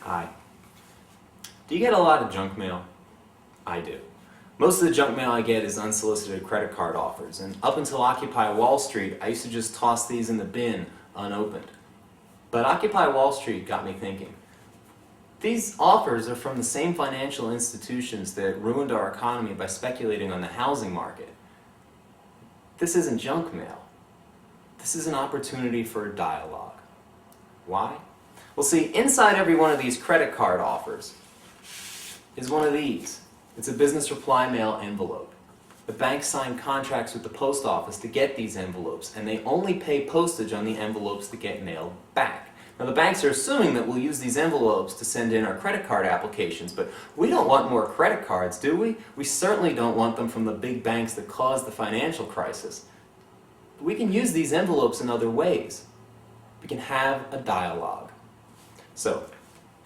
Hi. Do you get a lot of junk mail? I do. Most of the junk mail I get is unsolicited credit card offers, and up until Occupy Wall Street, I used to just toss these in the bin unopened. But Occupy Wall Street got me thinking. These offers are from the same financial institutions that ruined our economy by speculating on the housing market. This isn't junk mail. This is an opportunity for a dialogue. Why? Well, see, inside every one of these credit card offers is one of these. It's a business reply mail envelope. The banks sign contracts with the post office to get these envelopes, and they only pay postage on the envelopes that get mailed back. Now, the banks are assuming that we'll use these envelopes to send in our credit card applications, but we don't want more credit cards, do we? We certainly don't want them from the big banks that caused the financial crisis. But we can use these envelopes in other ways. We can have a dialogue. So,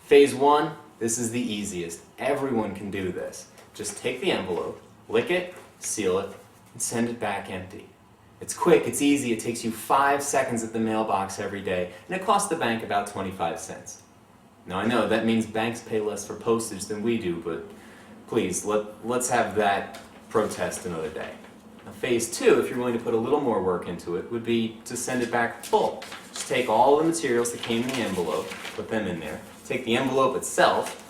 phase one, this is the easiest. Everyone can do this. Just take the envelope, lick it, seal it, and send it back empty. It's quick, it's easy, it takes you 5 seconds at the mailbox every day, and it costs the bank about 25 cents. Now I know that means banks pay less for postage than we do, but please, let's have that protest another day. Now phase two, if you're willing to put a little more work into it, would be to send it back full. Just take all the materials that came in the envelope, put them in there. Take the envelope itself,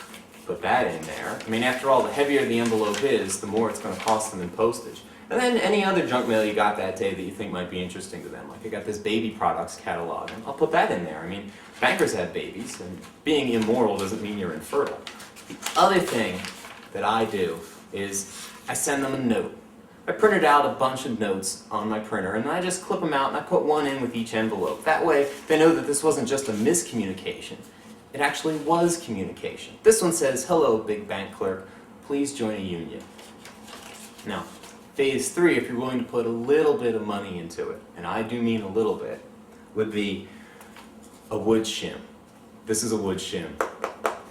put that in there. I mean, after all, the heavier the envelope is, the more it's going to cost them in postage. And then any other junk mail you got that day that you think might be interesting to them. Like I got this baby products catalog, and I'll put that in there. I mean, bankers have babies, and being immoral doesn't mean you're infertile. The other thing that I do is I send them a note. I printed out a bunch of notes on my printer, and I just clip them out and I put one in with each envelope. That way, they know that this wasn't just a miscommunication. It actually was communication. This one says, "Hello, big bank clerk. Please join a union." Now, phase three, if you're willing to put a little bit of money into it, and I do mean a little bit, would be a wood shim. This is a wood shim.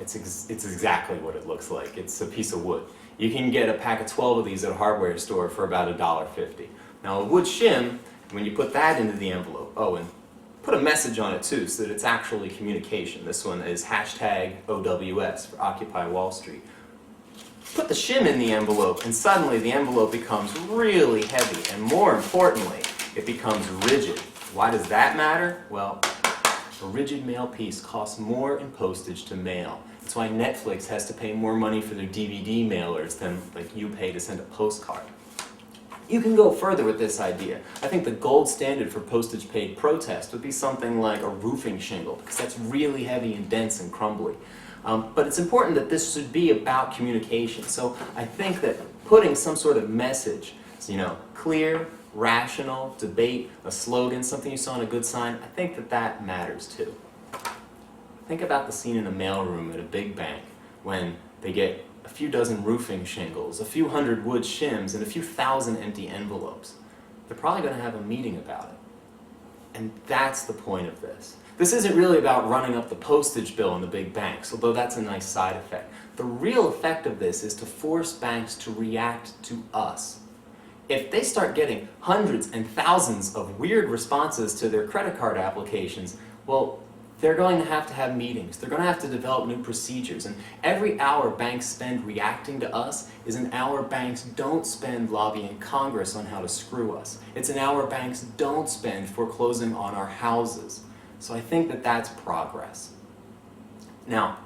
It's exactly what it looks like. It's a piece of wood. You can get a pack of 12 of these at a hardware store for about $1.50. Now a wood shim, when you put that into the envelope, oh, and put a message on it too so that it's actually communication. This one is #OWS for Occupy Wall Street. Put the shim in the envelope and suddenly the envelope becomes really heavy, and more importantly, it becomes rigid. Why does that matter? Well, a rigid mail piece costs more in postage to mail. That's why Netflix has to pay more money for their DVD mailers than like you pay to send a postcard. You can go further with this idea. I think the gold standard for postage paid protest would be something like a roofing shingle, because that's really heavy and dense and crumbly. But it's important that this should be about communication. So I think that putting some sort of message, clear, rational, debate, a slogan, something you saw on a good sign, I think that that matters too. Think about the scene in a mailroom at a big bank when they get a few dozen roofing shingles, a few hundred wood shims, and a few thousand empty envelopes. They're probably going to have a meeting about it. And that's the point of this. This isn't really about running up the postage bill in the big banks, although that's a nice side effect. The real effect of this is to force banks to react to us. If they start getting hundreds and thousands of weird responses to their credit card applications, well, they're going to have meetings. They're going to have to develop new procedures. And every hour banks spend reacting to us is an hour banks don't spend lobbying Congress on how to screw us. It's an hour banks don't spend foreclosing on our houses. So I think that that's progress. Now,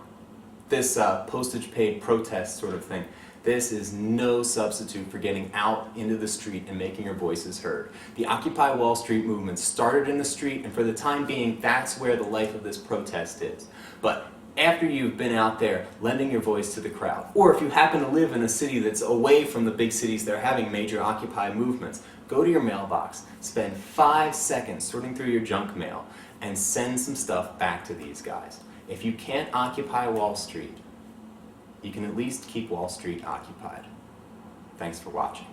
this postage paid protest sort of thing, this is no substitute for getting out into the street and making your voices heard. The Occupy Wall Street movement started in the street, and for the time being, that's where the life of this protest is. But after you've been out there lending your voice to the crowd, or if you happen to live in a city that's away from the big cities that are having major Occupy movements, go to your mailbox, spend 5 seconds sorting through your junk mail, and send some stuff back to these guys. If you can't occupy Wall Street, you can at least keep Wall Street occupied. Thanks for watching.